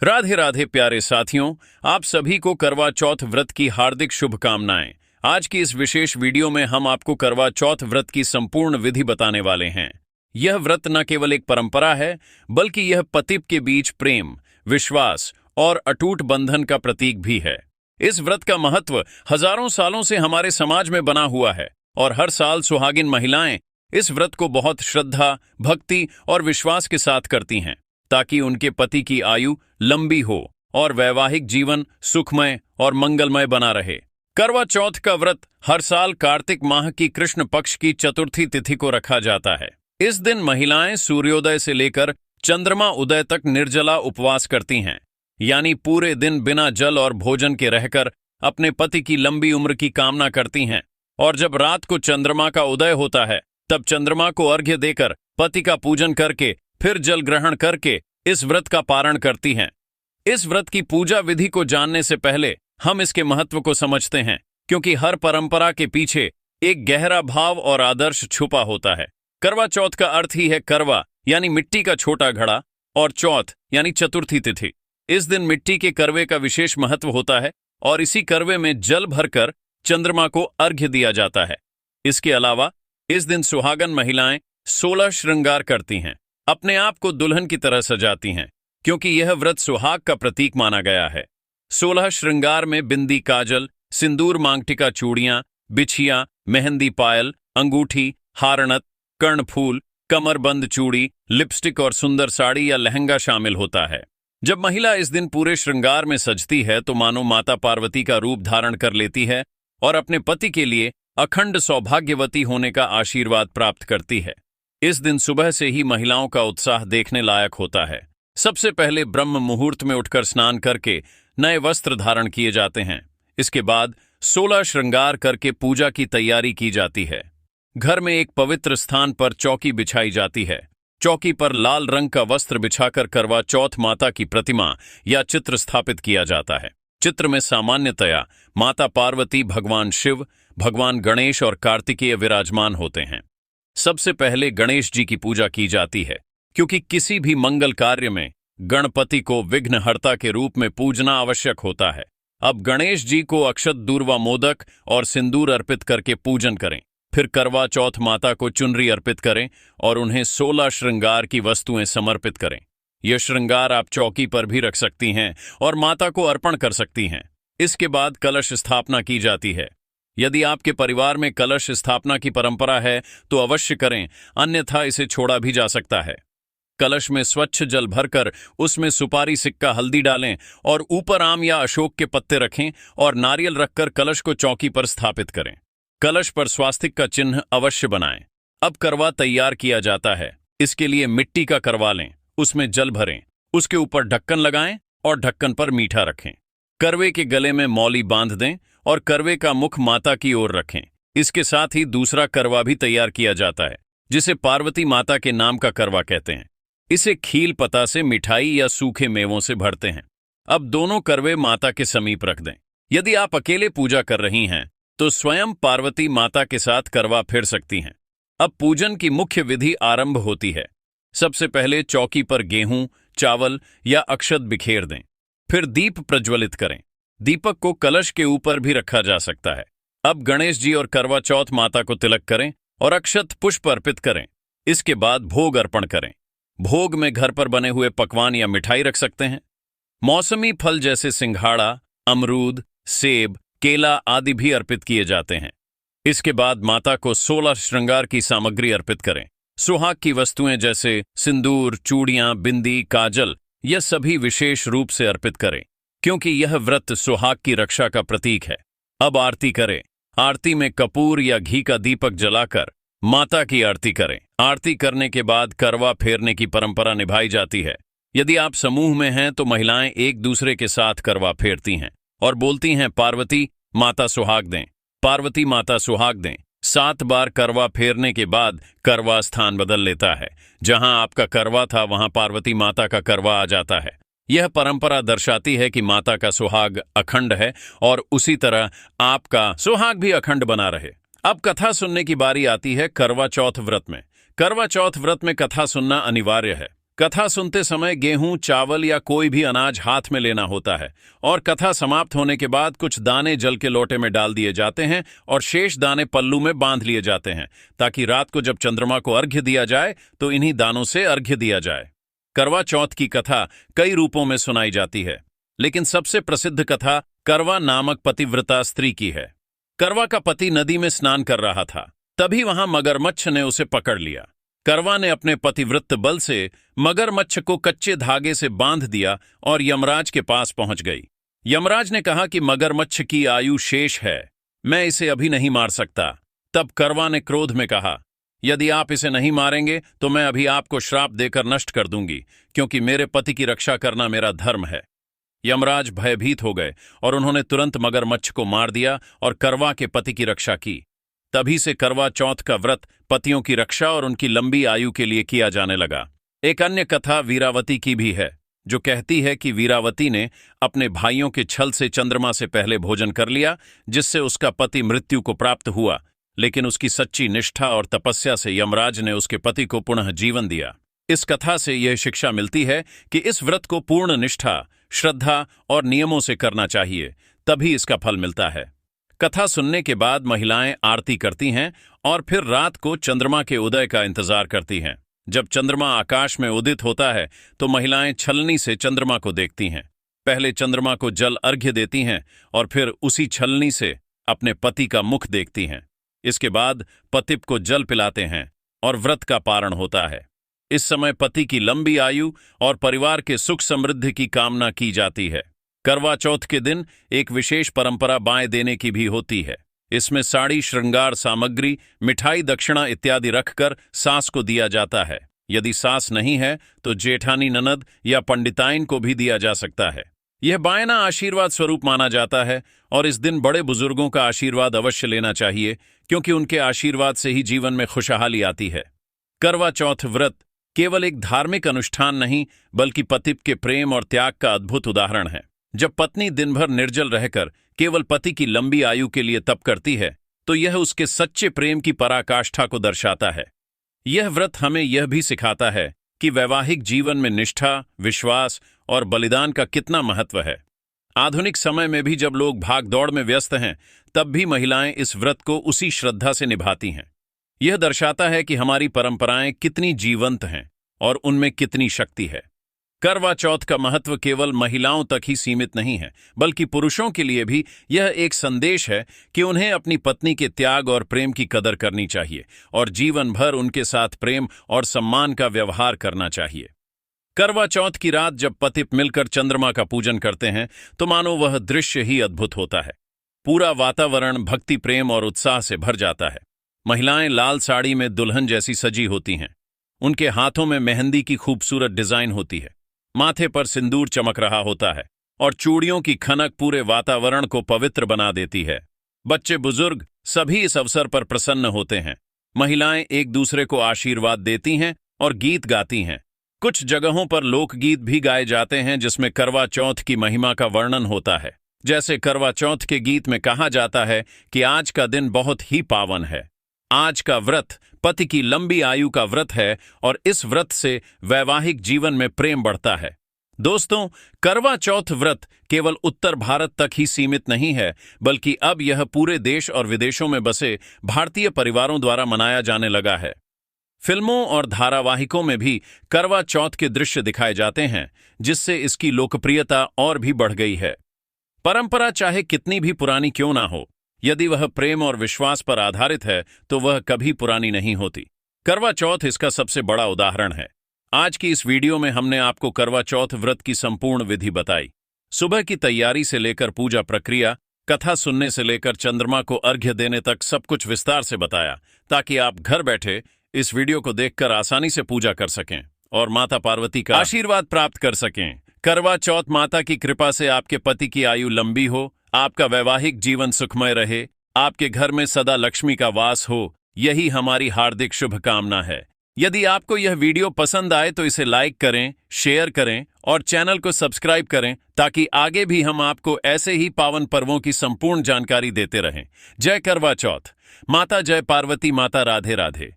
राधे राधे प्यारे साथियों, आप सभी को करवा चौथ व्रत की हार्दिक शुभकामनाएं। आज की इस विशेष वीडियो में हम आपको करवा चौथ व्रत की संपूर्ण विधि बताने वाले हैं। यह व्रत न केवल एक परंपरा है, बल्कि यह पति के बीच प्रेम, विश्वास और अटूट बंधन का प्रतीक भी है। इस व्रत का महत्व हजारों सालों से हमारे समाज में बना हुआ है और हर साल सुहागिन महिलाएं इस व्रत को बहुत श्रद्धा, भक्ति और विश्वास के साथ करती हैं, ताकि उनके पति की आयु लंबी हो और वैवाहिक जीवन सुखमय और मंगलमय बना रहे। करवा चौथ का व्रत हर साल कार्तिक माह की कृष्ण पक्ष की चतुर्थी तिथि को रखा जाता है। इस दिन महिलाएं सूर्योदय से लेकर चंद्रमा उदय तक निर्जला उपवास करती हैं, यानी पूरे दिन बिना जल और भोजन के रहकर अपने पति की लंबी उम्र की कामना करती हैं। और जब रात को चंद्रमा का उदय होता है, तब चंद्रमा को अर्घ्य देकर पति का पूजन करके फिर जल ग्रहण करके इस व्रत का पारण करती हैं। इस व्रत की पूजा विधि को जानने से पहले हम इसके महत्व को समझते हैं, क्योंकि हर परंपरा के पीछे एक गहरा भाव और आदर्श छुपा होता है। करवा चौथ का अर्थ ही है करवा यानी मिट्टी का छोटा घड़ा, और चौथ यानी चतुर्थी तिथि। इस दिन मिट्टी के करवे का विशेष महत्व होता है और इसी करवे में जल भरकर चंद्रमा को अर्घ्य दिया जाता है। इसके अलावा इस दिन सुहागन महिलाएं 16 श्रृंगार करती हैं, अपने आप को दुल्हन की तरह सजाती हैं, क्योंकि यह व्रत सुहाग का प्रतीक माना गया है। 16 श्रृंगार में बिंदी, काजल, सिंदूर, मांगटिका, चूड़ियां, बिछिया, मेहंदी, पायल, अंगूठी, हारनत, कर्णफूल, कमरबंद चूड़ी, लिपस्टिक और सुंदर साड़ी या लहंगा शामिल होता है। जब महिला इस दिन पूरे श्रृंगार में सजती है तो मानो माता पार्वती का रूप धारण कर लेती है और अपने पति के लिए अखंड सौभाग्यवती होने का आशीर्वाद प्राप्त करती है। इस दिन सुबह से ही महिलाओं का उत्साह देखने लायक होता है। सबसे पहले ब्रह्म मुहूर्त में उठकर स्नान करके नए वस्त्र धारण किए जाते हैं। इसके बाद 16 श्रृंगार करके पूजा की तैयारी की जाती है। घर में एक पवित्र स्थान पर चौकी बिछाई जाती है। चौकी पर लाल रंग का वस्त्र बिछाकर करवा चौथ माता की प्रतिमा या चित्र स्थापित किया जाता है। चित्र में सामान्यतया माता पार्वती, भगवान शिव, भगवान गणेश और कार्तिकेय विराजमान होते हैं। सबसे पहले गणेश जी की पूजा की जाती है, क्योंकि किसी भी मंगल कार्य में गणपति को विघ्नहर्ता के रूप में पूजना आवश्यक होता है। अब गणेश जी को अक्षत, दूर्वा, मोदक और सिंदूर अर्पित करके पूजन करें। फिर करवा चौथ माता को चुनरी अर्पित करें और उन्हें 16 श्रृंगार की वस्तुएं समर्पित करें। यह श्रृंगार आप चौकी पर भी रख सकती हैं और माता को अर्पण कर सकती हैं। इसके बाद कलश स्थापना की जाती है। यदि आपके परिवार में कलश स्थापना की परंपरा है तो अवश्य करें, अन्यथा इसे छोड़ा भी जा सकता है। कलश में स्वच्छ जल भरकर उसमें सुपारी, सिक्का, हल्दी डालें और ऊपर आम या अशोक के पत्ते रखें और नारियल रखकर कलश को चौकी पर स्थापित करें। कलश पर स्वास्तिक का चिन्ह अवश्य बनाएं। अब करवा तैयार किया जाता है। इसके लिए मिट्टी का करवा लें, उसमें जल भरें, उसके ऊपर ढक्कन लगाएं और ढक्कन पर मीठा रखें। करवे के गले में मौली बांध दें और करवे का मुख माता की ओर रखें। इसके साथ ही दूसरा करवा भी तैयार किया जाता है, जिसे पार्वती माता के नाम का करवा कहते हैं। इसे खील पता से, मिठाई या सूखे मेवों से भरते हैं। अब दोनों करवे माता के समीप रख दें। यदि आप अकेले पूजा कर रही हैं तो स्वयं पार्वती माता के साथ करवा फेर सकती हैं। अब पूजन की मुख्य विधि आरंभ होती है। सबसे पहले चौकी पर गेहूं, चावल या अक्षत बिखेर दें। फिर दीप प्रज्वलित करें। दीपक को कलश के ऊपर भी रखा जा सकता है। अब गणेश जी और करवा चौथ माता को तिलक करें और अक्षत पुष्प अर्पित करें। इसके बाद भोग अर्पण करें। भोग में घर पर बने हुए पकवान या मिठाई रख सकते हैं। मौसमी फल जैसे सिंघाड़ा, अमरूद, सेब, केला आदि भी अर्पित किए जाते हैं। इसके बाद माता को 16 श्रृंगार की सामग्री अर्पित करें। सुहाग की वस्तुएं जैसे सिंदूर, चूड़ियां, बिंदी, काजल, यह सभी विशेष रूप से अर्पित करें, क्योंकि यह व्रत सुहाग की रक्षा का प्रतीक है। अब आरती करें। आरती में कपूर या घी का दीपक जलाकर माता की आरती करें। आरती करने के बाद करवा फेरने की परंपरा निभाई जाती है। यदि आप समूह में हैं तो महिलाएं एक दूसरे के साथ करवा फेरती हैं और बोलती हैं, पार्वती माता सुहाग दें, पार्वती माता सुहाग दें। 7 बार करवा फेरने के बाद करवा स्थान बदल लेता है। जहां आपका करवा था वहां पार्वती माता का करवा आ जाता है। यह परंपरा दर्शाती है कि माता का सुहाग अखंड है और उसी तरह आपका सुहाग भी अखंड बना रहे। अब कथा सुनने की बारी आती है करवा चौथ व्रत में। करवा चौथ व्रत में कथा सुनना अनिवार्य है। कथा सुनते समय गेहूं, चावल या कोई भी अनाज हाथ में लेना होता है और कथा समाप्त होने के बाद कुछ दाने जल के लोटे में डाल दिए जाते हैं और शेष दाने पल्लू में बांध लिए जाते हैं ताकि रात को जब चंद्रमा को अर्घ्य दिया जाए तो इन्हीं दानों से अर्घ्य दिया जाए। करवा चौथ की कथा कई रूपों में सुनाई जाती है, लेकिन सबसे प्रसिद्ध कथा करवा नामक पतिव्रता स्त्री की है। करवा का पति नदी में स्नान कर रहा था, तभी वहां मगरमच्छ ने उसे पकड़ लिया। करवा ने अपने पतिव्रत बल से मगरमच्छ को कच्चे धागे से बांध दिया और यमराज के पास पहुंच गई। यमराज ने कहा कि मगरमच्छ की आयु शेष है, मैं इसे अभी नहीं मार सकता। तब करवा ने क्रोध में कहा, यदि आप इसे नहीं मारेंगे तो मैं अभी आपको श्राप देकर नष्ट कर दूंगी, क्योंकि मेरे पति की रक्षा करना मेरा धर्म है। यमराज भयभीत हो गए और उन्होंने तुरंत मगरमच्छ को मार दिया और करवा के पति की रक्षा की। तभी से करवा चौथ का व्रत पतियों की रक्षा और उनकी लंबी आयु के लिए किया जाने लगा। एक अन्य कथा वीरावती की भी है, जो कहती है कि वीरावती ने अपने भाइयों के छल से चंद्रमा से पहले भोजन कर लिया, जिससे उसका पति मृत्यु को प्राप्त हुआ, लेकिन उसकी सच्ची निष्ठा और तपस्या से यमराज ने उसके पति को पुनः जीवन दिया। इस कथा से यह शिक्षा मिलती है कि इस व्रत को पूर्ण निष्ठा, श्रद्धा और नियमों से करना चाहिए, तभी इसका फल मिलता है। कथा सुनने के बाद महिलाएं आरती करती हैं और फिर रात को चंद्रमा के उदय का इंतजार करती हैं। जब चंद्रमा आकाश में उदित होता है तो महिलाएं छलनी से चंद्रमा को देखती हैं। पहले चंद्रमा को जल अर्घ्य देती हैं और फिर उसी छलनी से अपने पति का मुख देखती हैं। इसके बाद पतिप को जल पिलाते हैं और व्रत का पारण होता है। इस समय पति की लंबी आयु और परिवार के सुख समृद्धि की कामना की जाती है। करवा चौथ के दिन एक विशेष परंपरा बाएं देने की भी होती है। इसमें साड़ी, श्रृंगार सामग्री, मिठाई, दक्षिणा इत्यादि रखकर सास को दिया जाता है। यदि सास नहीं है तो जेठानी, ननद या पंडिताइन को भी दिया जा सकता है। यह बायना आशीर्वाद स्वरूप माना जाता है और इस दिन बड़े बुजुर्गों का आशीर्वाद अवश्य लेना चाहिए, क्योंकि उनके आशीर्वाद से ही जीवन में खुशहाली आती है। करवा चौथ व्रत केवल एक धार्मिक अनुष्ठान नहीं, बल्कि पतिप के प्रेम और त्याग का अद्भुत उदाहरण है। जब पत्नी दिन भर निर्जल रहकर केवल पति की लंबी आयु के लिए तप करती है, तो यह उसके सच्चे प्रेम की पराकाष्ठा को दर्शाता है। यह व्रत हमें यह भी सिखाता है कि वैवाहिक जीवन में निष्ठा, विश्वास और बलिदान का कितना महत्व है। आधुनिक समय में भी जब लोग भागदौड़ में व्यस्त हैं, तब भी महिलाएं इस व्रत को उसी श्रद्धा से निभाती हैं। यह दर्शाता है कि हमारी परंपराएं कितनी जीवंत हैं और उनमें कितनी शक्ति है। करवा चौथ का महत्व केवल महिलाओं तक ही सीमित नहीं है, बल्कि पुरुषों के लिए भी यह एक संदेश है कि उन्हें अपनी पत्नी के त्याग और प्रेम की कदर करनी चाहिए और जीवन भर उनके साथ प्रेम और सम्मान का व्यवहार करना चाहिए। करवा चौथ की रात जब पतिप मिलकर चंद्रमा का पूजन करते हैं तो मानो वह दृश्य ही अद्भुत होता है। पूरा वातावरण भक्ति, प्रेम और उत्साह से भर जाता है। महिलाएं लाल साड़ी में दुल्हन जैसी सजी होती हैं। उनके हाथों में मेहंदी की खूबसूरत डिजाइन होती है, माथे पर सिंदूर चमक रहा होता है और चूड़ियों की खनक पूरे वातावरण को पवित्र बना देती है। बच्चे, बुजुर्ग सभी इस अवसर पर प्रसन्न होते हैं। महिलाएं एक दूसरे को आशीर्वाद देती हैं और गीत गाती हैं। कुछ जगहों पर लोकगीत भी गाए जाते हैं जिसमें करवा चौथ की महिमा का वर्णन होता है। जैसे करवा चौथ के गीत में कहा जाता है कि आज का दिन बहुत ही पावन है। आज का व्रत पति की लंबी आयु का व्रत है और इस व्रत से वैवाहिक जीवन में प्रेम बढ़ता है। दोस्तों, करवा चौथ व्रत केवल उत्तर भारत तक ही सीमित नहीं है, बल्कि अब यह पूरे देश और विदेशों में बसे भारतीय परिवारों द्वारा मनाया जाने लगा है। फिल्मों और धारावाहिकों में भी करवा चौथ के दृश्य दिखाए जाते हैं, जिससे इसकी लोकप्रियता और भी बढ़ गई है। परंपरा चाहे कितनी भी पुरानी क्यों ना हो, यदि वह प्रेम और विश्वास पर आधारित है तो वह कभी पुरानी नहीं होती। करवा चौथ इसका सबसे बड़ा उदाहरण है। आज की इस वीडियो में हमने आपको करवा चौथ व्रत की संपूर्ण विधि बताई। सुबह की तैयारी से लेकर पूजा प्रक्रिया, कथा सुनने से लेकर चंद्रमा को अर्घ्य देने तक सब कुछ विस्तार से बताया, ताकि आप घर बैठे इस वीडियो को देखकर आसानी से पूजा कर सकें और माता पार्वती का आशीर्वाद प्राप्त कर सकें। करवा चौथ माता की कृपा से आपके पति की आयु लंबी हो, आपका वैवाहिक जीवन सुखमय रहे, आपके घर में सदा लक्ष्मी का वास हो, यही हमारी हार्दिक शुभकामना है। यदि आपको यह वीडियो पसंद आए तो इसे लाइक करें, शेयर करें और चैनल को सब्सक्राइब करें, ताकि आगे भी हम आपको ऐसे ही पावन पर्वों की संपूर्ण जानकारी देते रहें। जय करवा चौथ। माता जय पार्वती, माता राधे राधे।